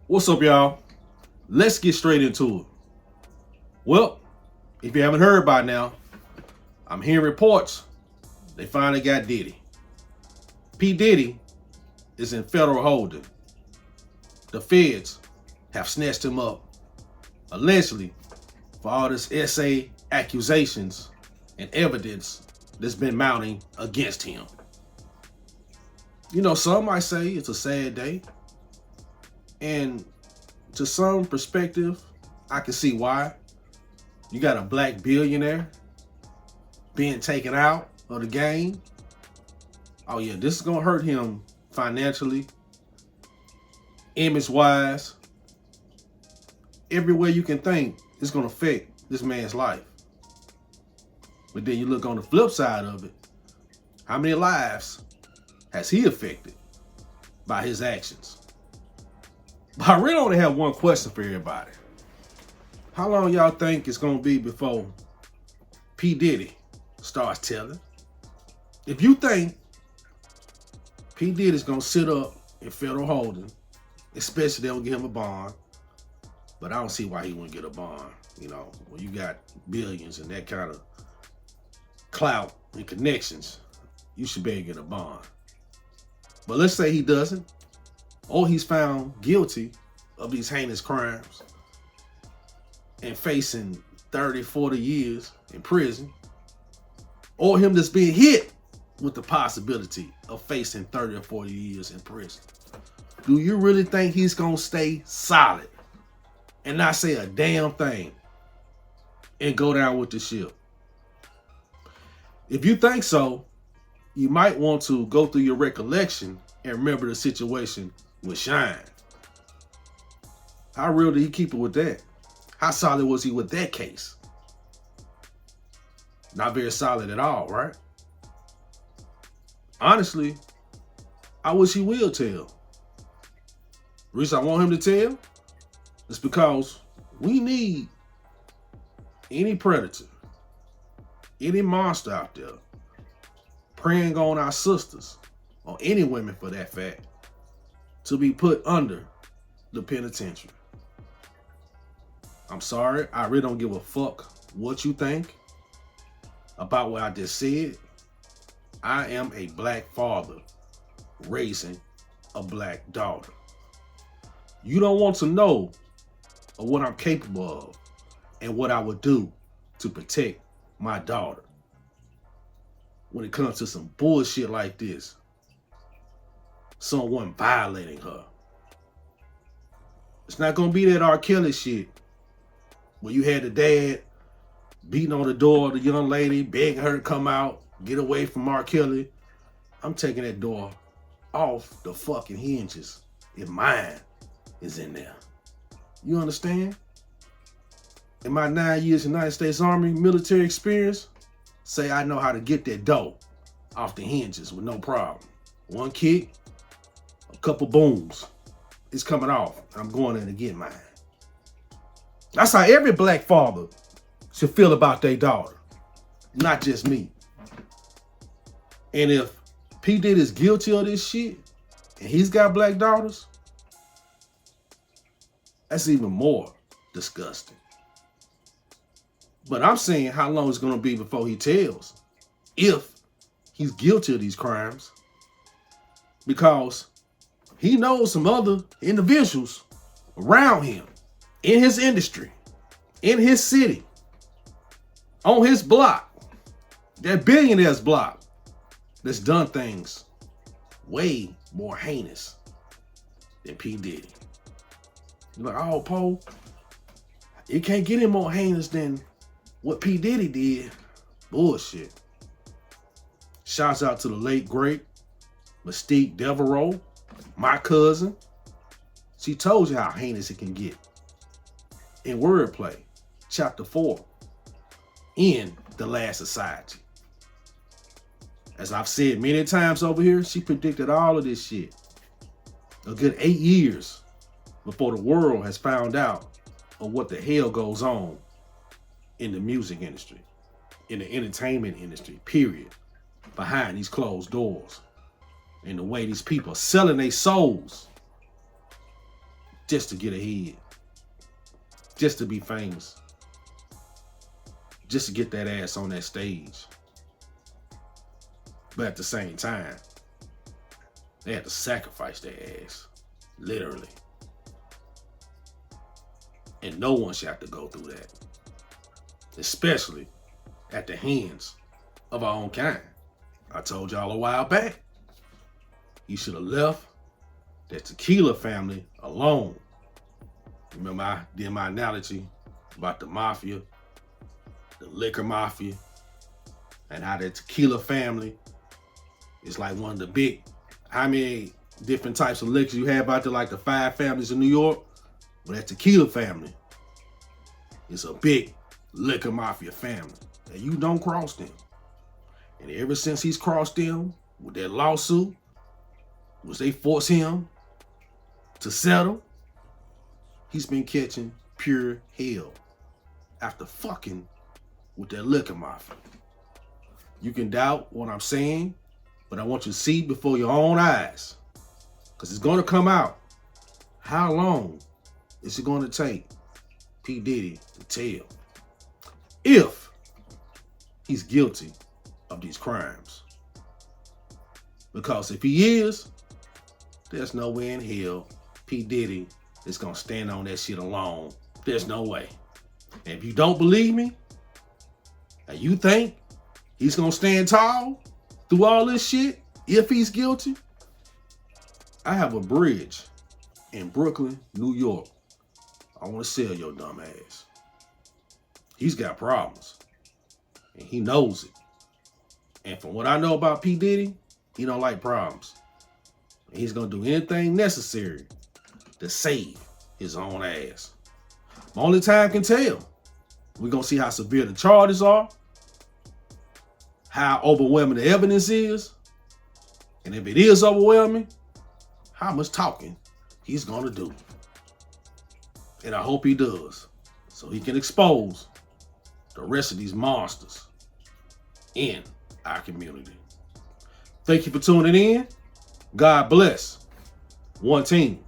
What's up, y'all? Let's get straight into it. Well, if you haven't heard by now, I'm hearing reports they finally got Diddy. P. Diddy is in federal holding. The feds have snatched him up, allegedly, for all this SA accusations and evidence that's been mounting against him. You know, some might say it's a sad day, and to some perspective, I can see why. You got a black billionaire being taken out of the game. Oh yeah, this is gonna hurt him financially, image-wise, everywhere you can think. It's gonna affect this man's life. But then you look on the flip side of it, how many lives has he affected by his actions? But I really only have one question for everybody. How long y'all think it's gonna be before P. Diddy starts telling? If you think P. Diddy's gonna sit up in federal holding, especially they'll give him a bond, but I don't see why he wouldn't get a bond. You know, when you got billions and that kind of clout and connections, you should be able to get a bond. But let's say he doesn't, or he's found guilty of these heinous crimes and facing 30, 40 years in prison, or him just being hit with the possibility of facing 30 or 40 years in prison. Do you really think he's gonna stay solid and not say a damn thing and go down with the ship? If you think so, you might want to go through your recollection and remember the situation with Shine. How real did he keep it with that? How solid was he with that case? Not very solid at all, right? Honestly, I wish he will tell. The reason I want him to tell is because we need any predator, any monster out there preying on our sisters, or any women for that fact, to be put under the penitentiary. I'm sorry, I really don't give a fuck what you think about what I just said. I am a black father raising a black daughter. You don't want to know of what I'm capable of and what I would do to protect my daughter when it comes to some bullshit like this. Someone violating her. It's not gonna be that R. Kelly shit where you had the dad beating on the door of the young lady, begging her to come out, get away from R. Kelly. I'm taking that door off the fucking hinges if mine is in there. You understand? In my 9 years United States Army military experience, say I know how to get that door off the hinges with no problem. One kick, a couple booms, it's coming off. I'm going in to get mine. That's how every black father should feel about their daughter, not just me. And if P. Diddy is guilty of this shit and he's got black daughters, that's even more disgusting. But I'm saying how long it's gonna be before he tells if he's guilty of these crimes, because he knows some other individuals around him, in his industry, in his city, on his block, that billionaire's block, that's done things way more heinous than P. Diddy. You're like, oh, Poe, it can't get any more heinous than what P. Diddy did. Bullshit. Shouts out to the late, great Mystique Devereaux, my cousin. She told you how heinous it can get. In Wordplay, chapter 4, in The Last Society. As I've said many times over here, she predicted all of this shit a good 8 years before the world has found out of what the hell goes on in the music industry, in the entertainment industry, period, behind these closed doors, and the way these people are selling their souls just to get ahead, just to be famous, just to get that ass on that stage. But at the same time, they had to sacrifice their ass, literally. And no one should have to go through that, especially at the hands of our own kind. I told y'all a while back, you should have left that tequila family alone. Remember I did my analogy about the mafia, the liquor mafia, and how that tequila family is like one of the big, how many different types of liquors you have out there, like the 5 families in New York? Well, that tequila family is a big liquor mafia family. And you don't cross them. And ever since he's crossed them with that lawsuit, which they force him to settle, he's been catching pure hell after fucking with that liquor mafia. You can doubt what I'm saying, but I want you to see before your own eyes, because it's going to come out. How long is it going to take P. Diddy to tell if he's guilty of these crimes? Because if he is, there's no way in hell P. Diddy is going to stand on that shit alone. There's no way. And if you don't believe me, and you think he's going to stand tall through all this shit, if he's guilty, I have a bridge in Brooklyn, New York. I want to sell your dumb ass. He's got problems, and he knows it. And from what I know about P. Diddy, he don't like problems. And he's going to do anything necessary to save his own ass. Only time can tell. We're going to see how severe the charges are, how overwhelming the evidence is, and if it is overwhelming, how much talking he's going to do. And I hope he does, so he can expose the rest of these monsters in our community. Thank you for tuning in. God bless. One team.